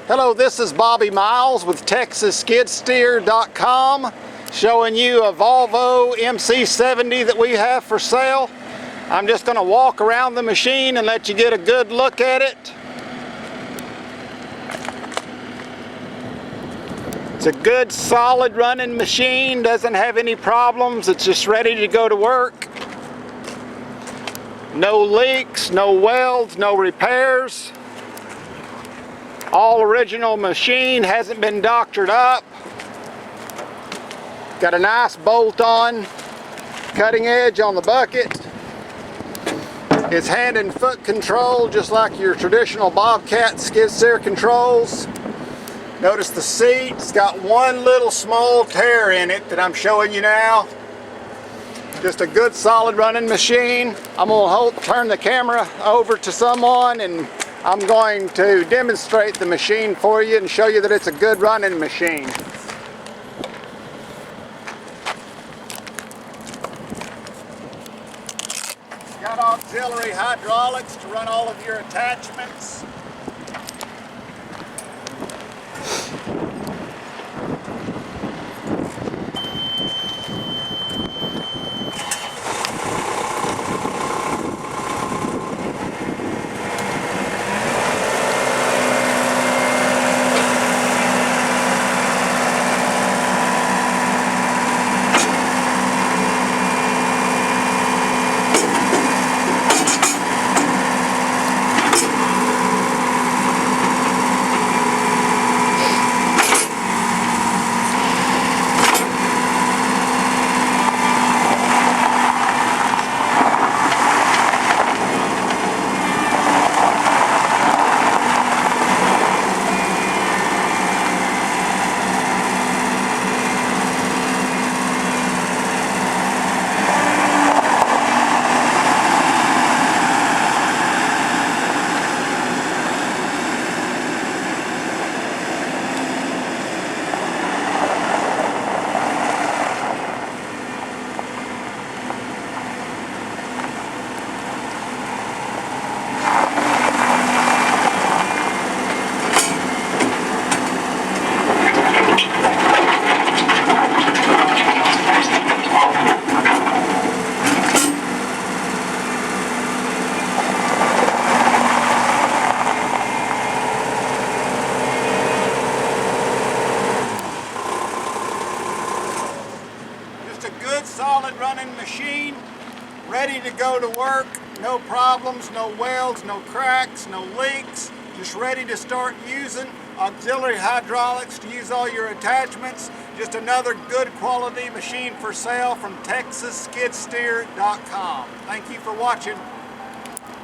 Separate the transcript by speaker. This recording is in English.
Speaker 1: Hello, this is Bobby Miles with TexasSkidSteer.com showing you a Volvo MC70 that we have for sale. I'm just going to walk around the machine and let you get a good look at it. It's a good solid running machine, doesn't have any problems, it's just ready to go to work. No leaks, no welds, no repairs. All original machine, hasn't been doctored up. Got a nice bolt-on cutting edge on the bucket. It's hand and foot control just like your traditional Bobcat skid steer controls. Notice the seat, it's got one little small tear in it that I'm showing you now. Just a good solid running machine. I'm going to turn the camera over to someone and I'm going to demonstrate the machine for you and show you that it's a good running machine. It's got auxiliary hydraulics to run all of your attachments. Solid running machine, ready to go to work. No problems, no welds, no cracks, no leaks. Just ready to start using. Auxiliary hydraulics to use all your attachments. Just another good quality machine for sale from TexasSkidSteer.com. Thank you for watching.